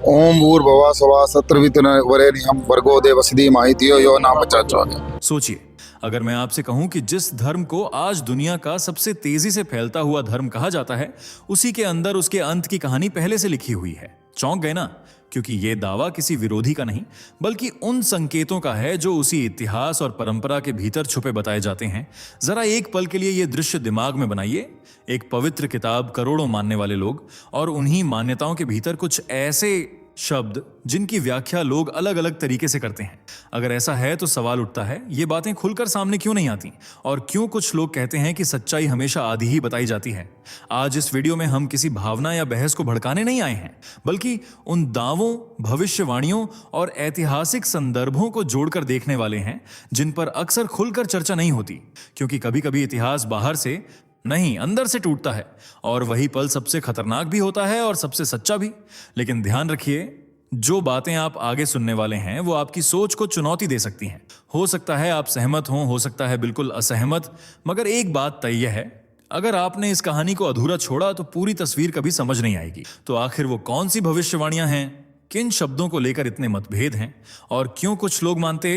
ओम भूर्भुवः स्वः सत्रवितुर्वरेण्यं भर्गो देवस्य धीमहि धियो यो न प्रचोदयात्। सोचिए, अगर मैं आपसे कहूं कि जिस धर्म को आज दुनिया का सबसे तेजी से फैलता हुआ धर्म कहा जाता है, उसी के अंदर उसके अंत की कहानी पहले से लिखी हुई है। चौंक गए ना? क्योंकि यह दावा किसी विरोधी का नहीं, बल्कि उन संकेतों का है जो उसी इतिहास और परंपरा के भीतर छुपे बताए जाते हैं। जरा एक पल के लिए यह दृश्य दिमाग में बनाइए। एक पवित्र किताब, करोड़ों मानने वाले लोग, और उन्हीं मान्यताओं के भीतर कुछ ऐसे शब्द जिनकी व्याख्या लोग अलग अलग तरीके से करते हैं। अगर ऐसा है तो सवाल उठता है, ये बातें खुलकर सामने क्यों नहीं आती? और क्यों कुछ लोग कहते हैं कि सच्चाई हमेशा आधी ही बताई जाती है? आज इस वीडियो में हम किसी भावना या बहस को भड़काने नहीं आए हैं, बल्कि उन दावों, भविष्यवाणियों और ऐतिहासिक संदर्भों को जोड़कर देखने वाले हैं जिन पर अक्सर खुलकर चर्चा नहीं होती। क्योंकि कभी कभी इतिहास बाहर से नहीं, अंदर से टूटता है, और वही पल सबसे खतरनाक भी होता है और सबसे सच्चा भी। लेकिन ध्यान रखिए, जो बातें आप आगे सुनने वाले हैं वो आपकी सोच को चुनौती दे सकती हैं। हो सकता है आप सहमत हो सकता है बिल्कुल असहमत, मगर एक बात तय है, अगर आपने इस कहानी को अधूरा छोड़ा तो पूरी तस्वीर कभी समझ नहीं आएगी। तो आखिर वो कौन सी भविष्यवाणियां हैं, किन शब्दों को लेकर इतने मतभेद हैं, और क्यों कुछ लोग मानते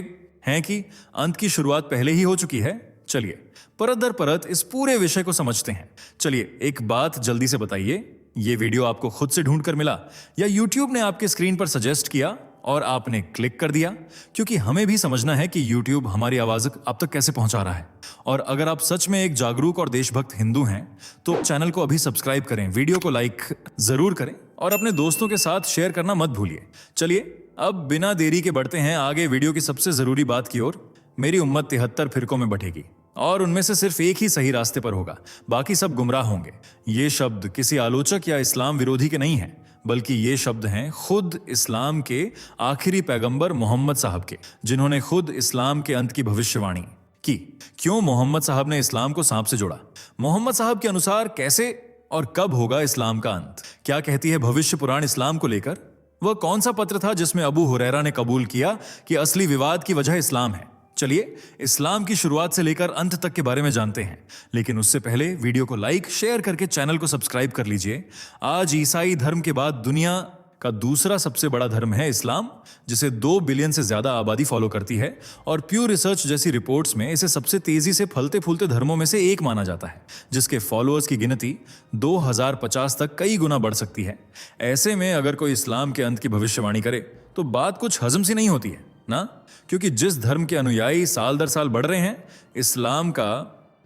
हैं कि अंत की शुरुआत पहले ही हो चुकी है? चलिए परत दर परत इस पूरे विषय को समझते हैं। चलिए एक बात जल्दी से बताइए, ये वीडियो आपको खुद से ढूंढ कर मिला या YouTube ने आपके स्क्रीन पर सजेस्ट किया और आपने क्लिक कर दिया? क्योंकि हमें भी समझना है कि YouTube हमारी आवाज अब तक कैसे पहुंचा रहा है। और अगर आप सच में एक जागरूक और देशभक्त हिंदू हैं तो चैनल को अभी सब्सक्राइब करें, वीडियो को लाइक जरूर करें और अपने दोस्तों के साथ शेयर करना मत भूलिए। चलिए अब बिना देरी के बढ़ते हैं आगे वीडियो की सबसे जरूरी बात की ओर। मेरी उम्मत 73 फिरकों में बटेगी और उनमें से सिर्फ एक ही सही रास्ते पर होगा, बाकी सब गुमराह होंगे। ये शब्द किसी आलोचक या इस्लाम विरोधी के नहीं हैं, बल्कि ये शब्द हैं खुद इस्लाम के आखिरी पैगंबर मोहम्मद साहब के, जिन्होंने खुद इस्लाम के अंत की भविष्यवाणी की। क्यों मोहम्मद साहब ने इस्लाम को सांप से जोड़ा? मोहम्मद साहब के अनुसार कैसे और कब होगा इस्लाम का अंत? क्या कहती है भविष्य पुराण इस्लाम को लेकर? वह कौन सा पत्र था जिसमें अबू हुरैरा ने कबूल किया कि असली विवाद की वजह इस्लाम है? चलिए इस्लाम की शुरुआत से लेकर अंत तक के बारे में जानते हैं, लेकिन उससे पहले वीडियो को लाइक, शेयर करके चैनल को सब्सक्राइब कर लीजिए। आज ईसाई धर्म के बाद दुनिया का दूसरा सबसे बड़ा धर्म है इस्लाम, जिसे 2 बिलियन से ज्यादा आबादी फॉलो करती है, और प्यू रिसर्च जैसी रिपोर्ट्स में इसे सबसे तेजी से फलते फूलते धर्मों में से एक माना जाता है, जिसके फॉलोअर्स की गिनती 2050 तक कई गुना बढ़ सकती है। ऐसे में अगर कोई इस्लाम के अंत की भविष्यवाणी करे तो बात कुछ हजम सी नहीं होती है ना? क्योंकि जिस धर्म के अनुयायी साल दर साल बढ़ रहे हैं, इस्लाम का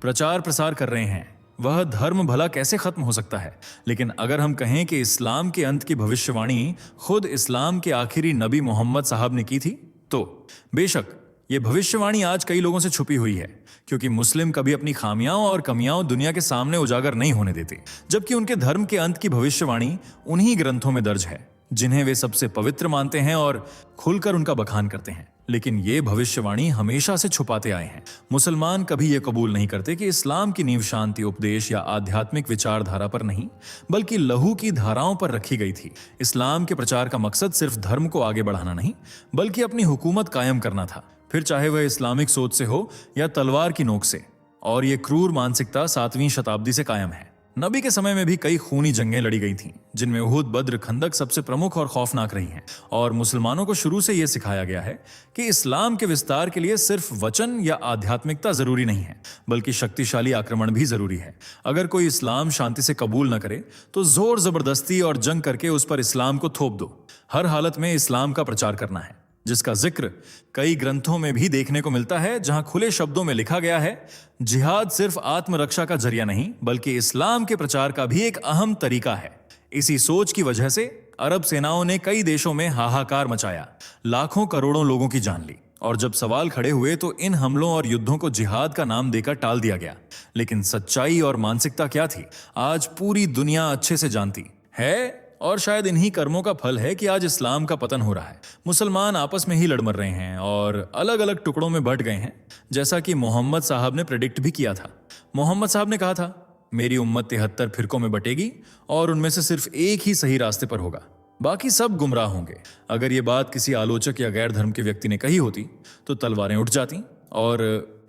प्रचार प्रसार कर रहे हैं, वह धर्म भला कैसे खत्म हो सकता है? लेकिन अगर हम कहें कि इस्लाम के अंत की भविष्यवाणी खुद इस्लाम के आखिरी नबी मोहम्मद साहब ने की थी, तो बेशक ये भविष्यवाणी आज कई लोगों से छुपी हुई है, क्योंकि मुस्लिम कभी अपनी खामियां और कमियां दुनिया के सामने उजागर नहीं होने देते, जबकि उनके धर्म के अंत की भविष्यवाणी उन्हीं ग्रंथों में दर्ज है जिन्हें वे सबसे पवित्र मानते हैं और खुलकर उनका बखान करते हैं। लेकिन ये भविष्यवाणी हमेशा से छुपाते आए हैं। मुसलमान कभी ये कबूल नहीं करते कि इस्लाम की नींव शांति, उपदेश या आध्यात्मिक विचारधारा पर नहीं, बल्कि लहू की धाराओं पर रखी गई थी। इस्लाम के प्रचार का मकसद सिर्फ धर्म को आगे बढ़ाना नहीं, बल्कि अपनी हुकूमत कायम करना था, फिर चाहे वह इस्लामिक सोच से हो या तलवार की नोक से। और ये क्रूर मानसिकता 7वीं शताब्दी से कायम है। नबी के समय में भी कई खूनी जंगें लड़ी गई थीं, जिनमें उहुद, बद्र, खंदक सबसे प्रमुख और खौफनाक रही हैं। और मुसलमानों को शुरू से यह सिखाया गया है कि इस्लाम के विस्तार के लिए सिर्फ वचन या आध्यात्मिकता जरूरी नहीं है, बल्कि शक्तिशाली आक्रमण भी जरूरी है। अगर कोई इस्लाम शांति से कबूल न करे तो जोर जबरदस्ती और जंग करके उस पर इस्लाम को थोप दो। हर हालत में इस्लाम का प्रचार करना है, जिसका जिक्र कई ग्रंथों में भी देखने को मिलता है, जहां खुले शब्दों में लिखा गया है, जिहाद सिर्फ आत्मरक्षा का जरिया नहीं, बल्कि इस्लाम के प्रचार का भी एक अहम तरीका है। इसी सोच की वजह से अरब सेनाओं ने कई देशों में हाहाकार मचाया, लाखों करोड़ों लोगों की जान ली, और जब सवाल खड़े हुए तो इन हमलों और युद्धों को जिहाद का नाम देकर टाल दिया गया। लेकिन सच्चाई और मानसिकता क्या थी, आज पूरी दुनिया अच्छे से जानती है, और शायद इन्हीं कर्मों का फल है कि आज इस्लाम का पतन हो रहा है। मुसलमान आपस में ही लड़ मर रहे हैं और अलग अलग टुकड़ों में बंट गए हैं, जैसा कि मोहम्मद साहब ने प्रेडिक्ट भी किया था। मोहम्मद साहब ने कहा था, मेरी उम्मत 73 फिरकों में बटेगी और उनमें से सिर्फ एक ही सही रास्ते पर होगा, बाकी सब गुमराह होंगे। अगर ये बात किसी आलोचक या गैर धर्म के व्यक्ति ने कही होती तो तलवारें उठ जाती, और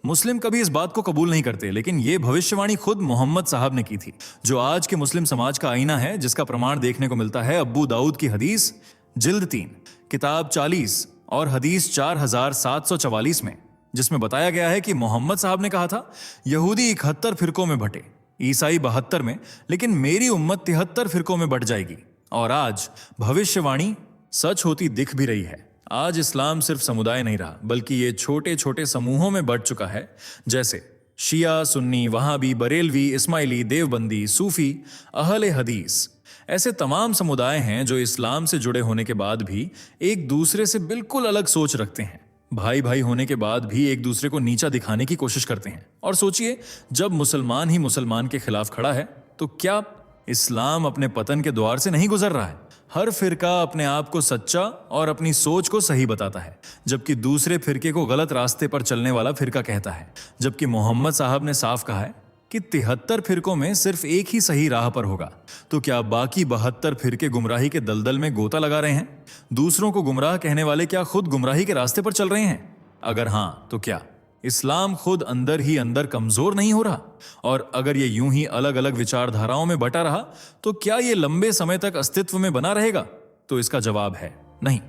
मुस्लिम कभी इस बात को कबूल नहीं करते, लेकिन ये भविष्यवाणी खुद मोहम्मद साहब ने की थी, जो आज के मुस्लिम समाज का आईना है, जिसका प्रमाण देखने को मिलता है अब्बू दाऊद की हदीस जिल्द 3, किताब 40 और हदीस 4744 में, जिसमें बताया गया है कि मोहम्मद साहब ने कहा था, यहूदी 71 फिरकों में बटे, ईसाई 72 में, लेकिन मेरी उम्मत 73 फिरकों में बट जाएगी। और आज भविष्यवाणी सच होती दिख भी रही है। आज इस्लाम सिर्फ समुदाय नहीं रहा, बल्कि ये छोटे छोटे समूहों में बढ़ चुका है, जैसे शिया, सुन्नी, वहाबी, बरेलवी, इस्माइली, देवबंदी, सूफी, अहले हदीस। ऐसे तमाम समुदाय हैं जो इस्लाम से जुड़े होने के बाद भी एक दूसरे से बिल्कुल अलग सोच रखते हैं। भाई भाई होने के बाद भी एक दूसरे को नीचा दिखाने की कोशिश करते हैं। और सोचिए, जब मुसलमान ही मुसलमान के खिलाफ खड़ा है, तो क्या इस्लाम अपने पतन के द्वार से नहीं गुजर रहा है? हर फिरका अपने आप को सच्चा और अपनी सोच को सही बताता है, जबकि दूसरे फिरके को गलत रास्ते पर चलने वाला फिरका कहता है। जबकि मोहम्मद साहब ने साफ कहा है कि 73 फिरकों में सिर्फ एक ही सही राह पर होगा। तो क्या बाकी 72 फिरके गुमराही के दलदल में गोता लगा रहे हैं? दूसरों को गुमराह कहने वाले क्या खुद गुमराही के रास्ते पर चल रहे हैं? अगर हां, तो क्या इस्लाम खुद अंदर ही अंदर कमजोर नहीं हो रहा? और अगर ये यूं ही अलग अलग विचारधाराओं में बटा रहा, तो क्या ये लंबे समय तक अस्तित्व में बना रहेगा? तो इसका जवाब है नहीं।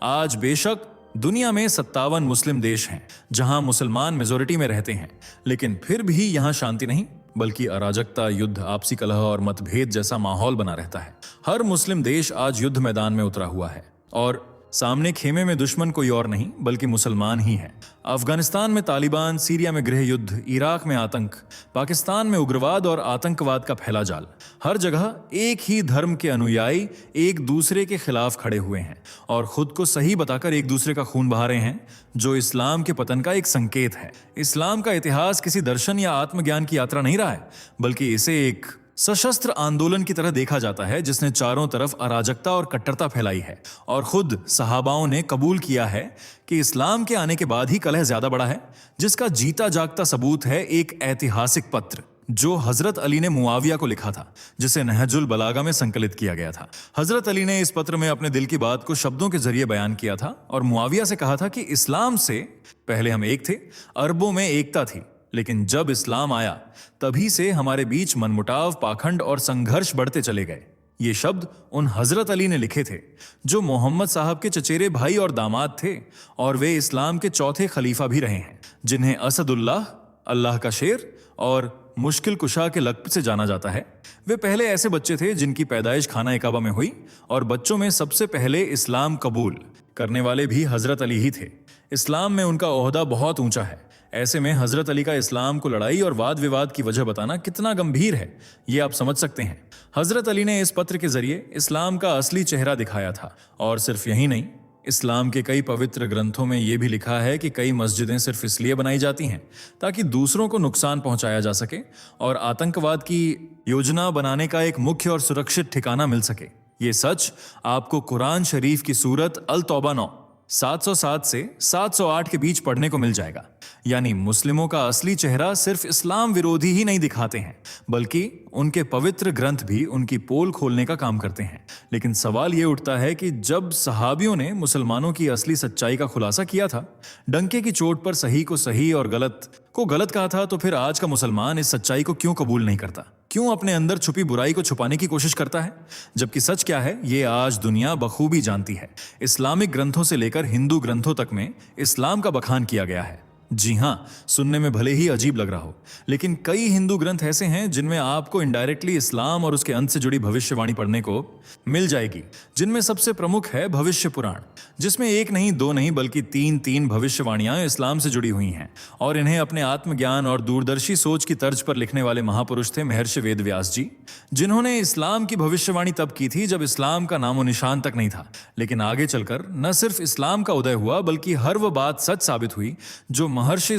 आज बेशक दुनिया में 57 मुस्लिम देश हैं जहां मुसलमान मेजोरिटी में रहते हैं, लेकिन फिर भी यहां शांति नहीं, बल्कि अराजकता, युद्ध, आपसी कलह और मतभेद जैसा माहौल बना रहता है। हर मुस्लिम देश आज युद्ध मैदान में उतरा हुआ है, और सामने खेमे में दुश्मन कोई और नहीं बल्कि मुसलमान ही है। अफगानिस्तान में तालिबान, सीरिया में गृह युद्ध, इराक में आतंक, पाकिस्तान में उग्रवाद और आतंकवाद का फैला जाल। हर जगह एक ही धर्म के अनुयायी एक दूसरे के खिलाफ खड़े हुए हैं और खुद को सही बताकर एक दूसरे का खून बहा रहे हैं, जो इस्लाम के पतन का एक संकेत है। इस्लाम का इतिहास किसी दर्शन या आत्मज्ञान की यात्रा नहीं रहा है, बल्कि इसे एक सशस्त्र आंदोलन की तरह देखा जाता है, जिसने चारों तरफ अराजकता और कट्टरता फैलाई है। और खुद सहाबाओं ने कबूल किया है कि इस्लाम के आने के बाद ही कलह ज्यादा बढ़ा है, जिसका जीता जागता सबूत है एक ऐतिहासिक पत्र जो हजरत अली ने मुआविया को लिखा था, जिसे नहजुल बलागा में संकलित किया गया था। हजरत अली ने इस पत्र में अपने दिल की बात को शब्दों के जरिए बयान किया था और मुआविया से कहा था कि इस्लाम से पहले हम एक थे, अरबों में एकता थी, लेकिन जब इस्लाम आया तभी से हमारे बीच मनमुटाव, पाखंड और संघर्ष बढ़ते चले गए। ये शब्द उन हजरत अली ने लिखे थे जो मोहम्मद साहब के चचेरे भाई और दामाद थे, और वे इस्लाम के चौथे खलीफा भी रहे हैं, जिन्हें असदुल्लाह, अल्लाह का शेर और मुश्किल कुशा के लक़्ब से जाना जाता है। वे पहले ऐसे बच्चे थे जिनकी पैदाइश खाना काबा में हुई, और बच्चों में सबसे पहले इस्लाम कबूल करने वाले भी हजरत अली ही थे। इस्लाम में उनका ओहदा बहुत ऊंचा है। ऐसे में हजरत अली का इस्लाम को लड़ाई और वाद विवाद की वजह बताना कितना गंभीर है, ये आप समझ सकते हैं। हजरत अली ने इस पत्र के जरिए इस्लाम का असली चेहरा दिखाया था। और सिर्फ यही नहीं, इस्लाम के कई पवित्र ग्रंथों में यह भी लिखा है कि कई मस्जिदें सिर्फ इसलिए बनाई जाती हैं ताकि दूसरों को नुकसान पहुंचाया जा सके और आतंकवाद की योजना बनाने का एक मुख्य और सुरक्षित ठिकाना मिल सके। ये सच आपको कुरान शरीफ की सूरत अल तौबा 9 707 से 708 के बीच पढ़ने को मिल जाएगा। यानी मुस्लिमों का असली चेहरा सिर्फ इस्लाम विरोधी ही नहीं दिखाते हैं, बल्कि उनके पवित्र ग्रंथ भी उनकी पोल खोलने का काम करते हैं। लेकिन सवाल यह उठता है कि जब सहाबियों ने मुसलमानों की असली सच्चाई का खुलासा किया था, डंके की चोट पर सही को सही और गलत को गलत कहा था, तो फिर आज का मुसलमान इस सच्चाई को क्यों कबूल नहीं करता? क्यों अपने अंदर छुपी बुराई को छुपाने की कोशिश करता है? जबकि सच क्या है, ये आज दुनिया बखूबी जानती है। इस्लामिक ग्रंथों से लेकर हिंदू ग्रंथों तक में इस्लाम का बखान किया गया है। जी हां, सुनने में भले ही अजीब लग रहा हो, लेकिन कई हिंदू ग्रंथ ऐसे हैं जिनमें आपको इनडायरेक्टली इस्लाम और उसके अंत से जुड़ी भविष्यवाणी पढ़ने को मिल जाएगी। जिनमें सबसे प्रमुख है भविष्य पुराण, जिसमें एक नहीं, दो नहीं, बल्कि तीन भविष्यवाणियां इस्लाम से जुड़ी हुई हैं। और इन्हें अपने आत्मज्ञान और दूरदर्शी सोच की तर्ज पर लिखने वाले महापुरुष थे महर्षि वेद व्यास जी, जिन्होंने इस्लाम की भविष्यवाणी तब की थी जब इस्लाम का नामो निशान तक नहीं था। लेकिन आगे चलकर न सिर्फ इस्लाम का उदय हुआ, बल्कि हर वो बात सच साबित हुई जो महर्षि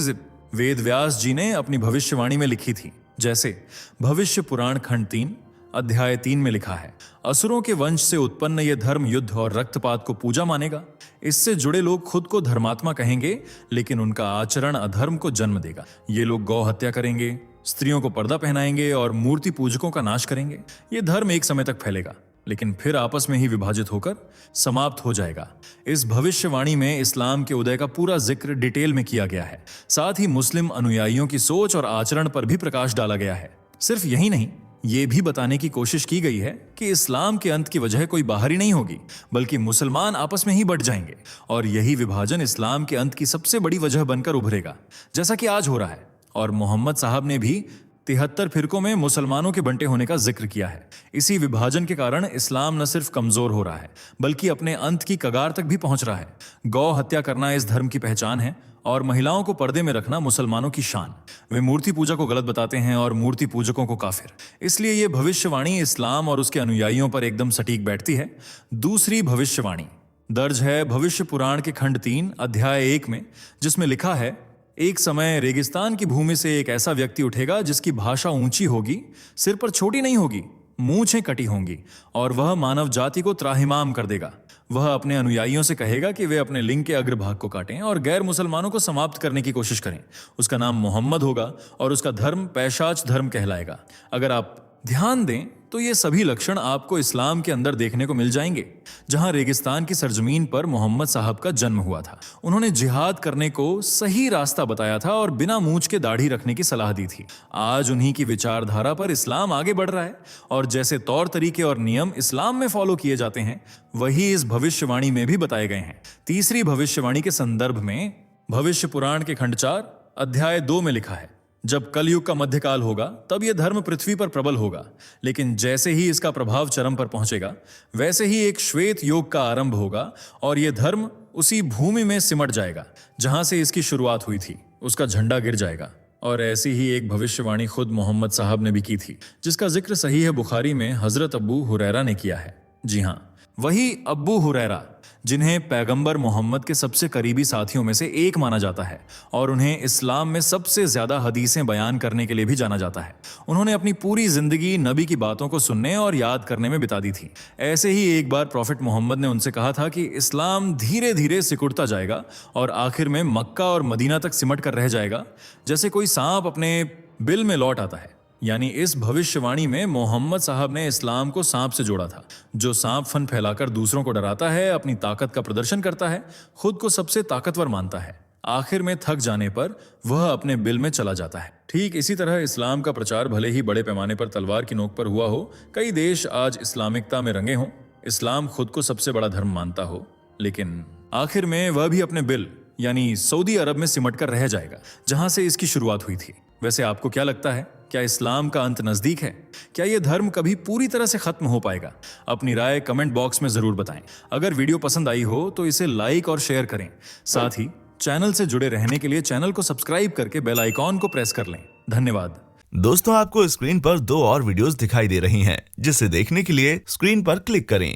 वेद व्यास जी ने अपनी भविष्यवाणी में लिखी थी। जैसे भविष्य पुराण खंड 3 अध्याय 3 में लिखा है, असुरों के वंश से उत्पन्न यह धर्म युद्ध और रक्तपात को पूजा मानेगा। इससे जुड़े लोग खुद को धर्मात्मा कहेंगे, लेकिन उनका आचरण अधर्म को जन्म देगा। ये लोग गौ हत्या करेंगे, स्त्रियों को पर्दा पहनाएंगे और मूर्ति पूजकों का नाश करेंगे। ये धर्म एक समय तक फैलेगा, लेकिन फिर आपस में ही विभाजित होकर समाप्त हो जाएगा। इस भविष्यवाणी में इस्लाम के उदय का पूरा जिक्र डिटेल में किया गया है। साथ ही मुस्लिम अनुयायियों की सोच और आचरण पर भी प्रकाश डाला गया है। सिर्फ यही नहीं, ये भी बताने की कोशिश की गई है कि इस्लाम के अंत की वजह कोई बाहरी नहीं होगी, बल्कि मुसलमान आपस में ही बढ़ जाएंगे और यही विभाजन इस्लाम के अंत की सबसे बड़ी वजह बनकर उभरेगा, जैसा कि आज हो रहा है। और मोहम्मद साहब ने भी 73 फिरकों में मुसलमानों के बंटे होने का जिक्र किया है। इसी विभाजन के कारण इस्लाम न सिर्फ कमजोर हो रहा है, बल्कि अपने अंत की कगार तक भी पहुंच रहा है। गौ हत्या करना इस धर्म की पहचान है और महिलाओं को पर्दे में रखना मुसलमानों की शान। वे मूर्ति पूजा को गलत बताते हैं और मूर्ति पूजकों को काफिर। इसलिए ये भविष्यवाणी इस्लाम और उसके अनुयायियों पर एकदम सटीक बैठती है। दूसरी भविष्यवाणी दर्ज है भविष्य पुराण के खंड 3 अध्याय 1 में, जिसमें लिखा है, एक समय रेगिस्तान की भूमि से एक ऐसा व्यक्ति उठेगा जिसकी भाषा ऊंची होगी, सिर पर छोटी नहीं होगी, मूंछें कटी होंगी और वह मानव जाति को त्राहिमाम कर देगा। वह अपने अनुयायियों से कहेगा कि वे अपने लिंग के अग्रभाग को काटें और गैर मुसलमानों को समाप्त करने की कोशिश करें। उसका नाम मोहम्मद होगा और उसका धर्म पैशाच धर्म कहलाएगा। अगर आप ध्यान दें तो ये सभी लक्षण आपको इस्लाम के अंदर देखने को मिल जाएंगे, जहां रेगिस्तान की सरजमीन पर मोहम्मद साहब का जन्म हुआ था। उन्होंने जिहाद करने को सही रास्ता बताया था और बिना मूंछ के दाढ़ी रखने की सलाह दी थी। आज उन्हीं की विचारधारा पर इस्लाम आगे बढ़ रहा है और जैसे तौर तरीके और नियम इस्लाम में फॉलो किए जाते हैं, वही इस भविष्यवाणी में भी बताए गए हैं। तीसरी भविष्यवाणी के संदर्भ में भविष्य पुराण के खंड 4 अध्याय 2 में लिखा है, जब कलयुग का मध्यकाल होगा तब यह धर्म पृथ्वी पर प्रबल होगा, लेकिन जैसे ही इसका प्रभाव चरम पर पहुंचेगा वैसे ही एक श्वेत योग का आरंभ होगा और यह धर्म उसी भूमि में सिमट जाएगा जहां से इसकी शुरुआत हुई थी। उसका झंडा गिर जाएगा। और ऐसी ही एक भविष्यवाणी खुद मोहम्मद साहब ने भी की थी, जिसका जिक्र सही है बुखारी में हजरत अब्बू हुरैरा ने किया है। जी हाँ, वही अब्बू हुरैरा जिन्हें पैगंबर मोहम्मद के सबसे करीबी साथियों में से एक माना जाता है और उन्हें इस्लाम में सबसे ज्यादा हदीसें बयान करने के लिए भी जाना जाता है। उन्होंने अपनी पूरी जिंदगी नबी की बातों को सुनने और याद करने में बिता दी थी। ऐसे ही एक बार प्रॉफिट मोहम्मद ने उनसे कहा था कि इस्लाम धीरे धीरे सिकुड़ता जाएगा और आखिर में मक्का और मदीना तक सिमट कर रह जाएगा, जैसे कोई सांप अपने बिल में लौट आता है। यानी इस भविष्यवाणी में मोहम्मद साहब ने इस्लाम को सांप से जोड़ा था, जो सांप फन फैलाकर दूसरों को डराता है, अपनी ताकत का प्रदर्शन करता है, खुद को सबसे ताकतवर मानता है। आखिर में थक जाने पर वह अपने बिल में चला जाता है। ठीक इसी तरह इस्लाम का प्रचार भले ही बड़े पैमाने पर तलवार की नोक पर हुआ हो, कई देश आज इस्लामिकता में रंगे हों, इस्लाम खुद को सबसे बड़ा धर्म मानता हो, लेकिन आखिर में वह भी अपने बिल यानी सऊदी अरब में सिमट कर रह जाएगा, जहां से इसकी शुरुआत हुई थी। वैसे आपको क्या लगता है, क्या इस्लाम का अंत नजदीक है? क्या यह धर्म कभी पूरी तरह से खत्म हो पाएगा? अपनी राय कमेंट बॉक्स में जरूर बताएं। अगर वीडियो पसंद आई हो तो इसे लाइक और शेयर करें। साथ ही चैनल से जुड़े रहने के लिए चैनल को सब्सक्राइब करके बेल आइकॉन को प्रेस कर लें। धन्यवाद। दोस्तों, आपको स्क्रीन पर 2 और वीडियोस दिखाई दे रही हैं, जिसे देखने के लिए स्क्रीन पर क्लिक करें।